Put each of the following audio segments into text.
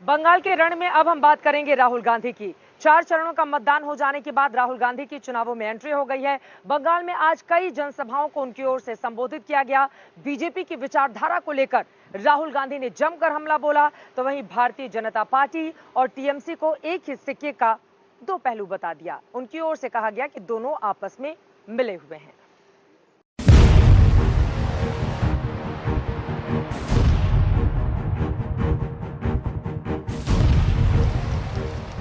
बंगाल के रण में अब हम बात करेंगे राहुल गांधी की। 4 चरणों का मतदान हो जाने के बाद राहुल गांधी की चुनावों में एंट्री हो गई है। बंगाल में आज कई जनसभाओं को उनकी ओर से संबोधित किया गया। बीजेपी की विचारधारा को लेकर राहुल गांधी ने जमकर हमला बोला, तो वहीं भारतीय जनता पार्टी और टीएमसी को एक ही सिक्के का दो पहलू बता दिया। उनकी ओर से कहा गया कि दोनों आपस में मिले हुए हैं।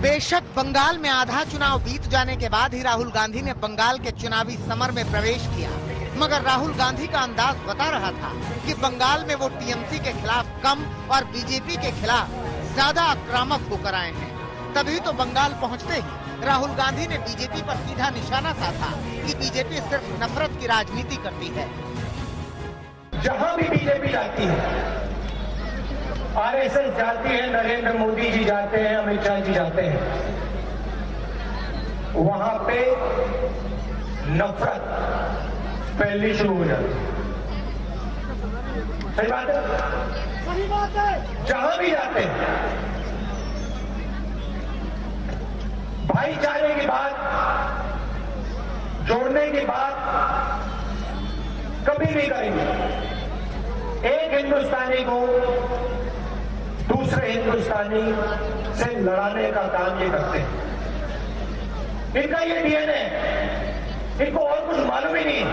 बेशक बंगाल में आधा चुनाव बीत जाने के बाद ही राहुल गांधी ने बंगाल के चुनावी समर में प्रवेश किया, मगर राहुल गांधी का अंदाज बता रहा था कि बंगाल में वो टीएमसी के खिलाफ कम और बीजेपी के खिलाफ ज्यादा आक्रामक होकर आए हैं। तभी तो बंगाल पहुंचते ही राहुल गांधी ने बीजेपी पर सीधा निशाना साधा कि बीजेपी सिर्फ नफरत की राजनीति करती है। जहां भी बीजेपी जाती है, आरएसएस जाती है, नरेंद्र मोदी जी जाते हैं, अमित शाह जी जाते हैं, वहां पे नफरत फैलनी शुरू हो जाती है। सही बात है? सही बात है। जहां भी जाते हैं, भाईचारे की बात, जोड़ने की बात कभी नहीं करेंगे। एक हिंदुस्तानी को दूसरे हिंदुस्तानी से लड़ाने का काम ये करते हैं। इनका ये डीएनए, इनको और कुछ मालूम ही नहीं है।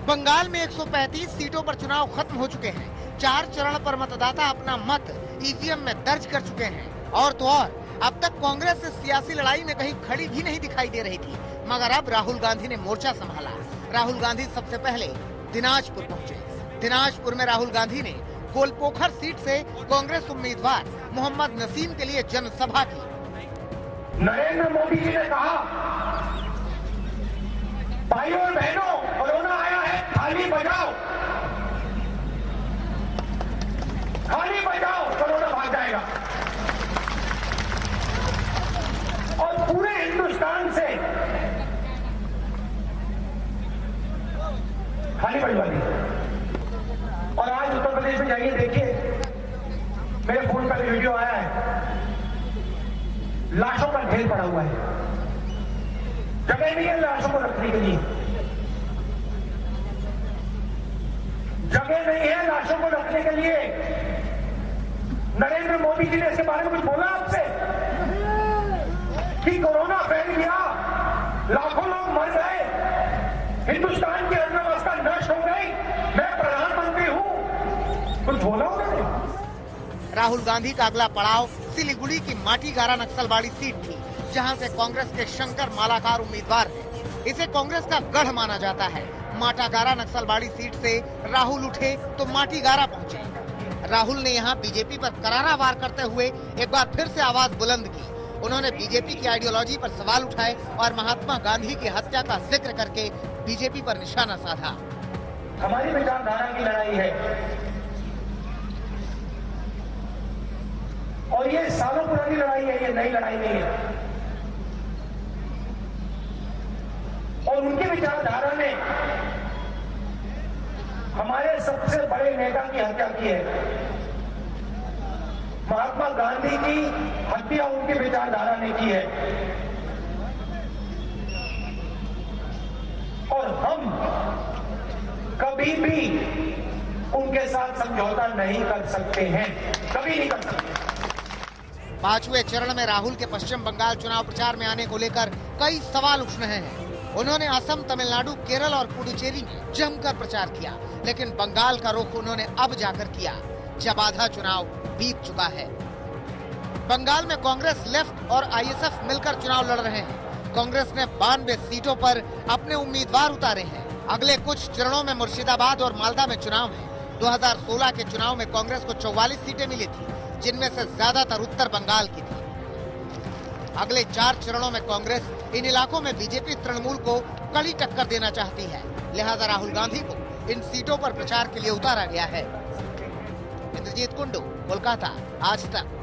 बंगाल में 135 सीटों पर चुनाव खत्म हो चुके हैं। 4 चरण पर मतदाता अपना मत ईवीएम में दर्ज कर चुके हैं। और तो और अब तक कांग्रेस इस सियासी लड़ाई में कहीं खड़ी भी नहीं दिखाई दे रही थी, मगर अब राहुल गांधी ने मोर्चा संभाला। राहुल गांधी सबसे पहले दिनाजपुर पहुंचे। दिनाजपुर में राहुल गांधी ने गोलपोखर सीट से कांग्रेस उम्मीदवार मोहम्मद नसीम के लिए जनसभा की। नरेंद्र मोदी जी ने कहा, भाइयों और बहनों, कोरोना आया है, थाली बजाओ, थाली बजाओ, कोरोना भाग जाएगा। और पूरे हिंदुस्तान से थाली बजवा दी। और आज उत्तर प्रदेश में जाइए, देखिए, मेरे फोन पर वीडियो आया है, लाशों का ढेर पड़ा हुआ है, जगह नहीं है लाशों को रखने के लिए, जगह नहीं है लाशों को रखने के लिए। नरेंद्र मोदी जी ने इसके बारे में कुछ बोला आपसे कि कोरोना फैल गया, लाखों लोग मर गए, हिंदुस्तान की अर्थव्यवस्था नष्ट हो गई, मैं प्रधानमंत्री हूं, कुछ बोला उन्होंने? राहुल गांधी का अगला पड़ाव सिलीगुड़ी की माटीगारा नक्सलबाड़ी सीट थी, जहां से कांग्रेस के शंकर मालाकार उम्मीदवार हैं। इसे कांग्रेस का गढ़ माना जाता है। माटीगारा नक्सलबाड़ी सीट से राहुल उठे तो माटीगारा पहुंचे। राहुल ने यहां बीजेपी पर करारा वार करते हुए एक बार फिर से आवाज बुलंद की। उन्होंने बीजेपी की आइडियोलॉजी पर सवाल उठाए और महात्मा गांधी की हत्या का जिक्र करके बीजेपी पर निशाना साधा। हमारी विचारधारा की लड़ाई है और ये सालों पुरानी लड़ाई है, ये नई लड़ाई नहीं है। और उनकी विचारधारा ने हमारे सबसे बड़े नेता की हत्या की है। महात्मा गांधी की हत्या उनकी विचारधारा ने की है। और हम कभी भी उनके साथ समझौता नहीं कर सकते हैं, कभी नहीं कर सकते। 5वें चरण में राहुल के पश्चिम बंगाल चुनाव प्रचार में आने को लेकर कई सवाल उठ रहे हैं। उन्होंने असम, तमिलनाडु, केरल और पुडुचेरी में जमकर प्रचार किया, लेकिन बंगाल का रुख उन्होंने अब जाकर किया, जब आधा चुनाव बीत चुका है। बंगाल में कांग्रेस, लेफ्ट और आईएसएफ मिलकर चुनाव लड़ रहे हैं। कांग्रेस ने 92 सीटों पर अपने उम्मीदवार उतारे हैं। अगले कुछ चरणों में मुर्शिदाबाद और मालदा में चुनाव है। 2016 के चुनाव में कांग्रेस को 44 सीटें मिली थी, जिनमें से ज्यादातर उत्तर बंगाल की थी। अगले 4 चरणों में कांग्रेस इन इलाकों में बीजेपी तृणमूल को कड़ी टक्कर देना चाहती है, लिहाजा राहुल गांधी को इन सीटों पर प्रचार के लिए उतारा गया है। इंद्रजीत कुंडू, कोलकाता, आज तक।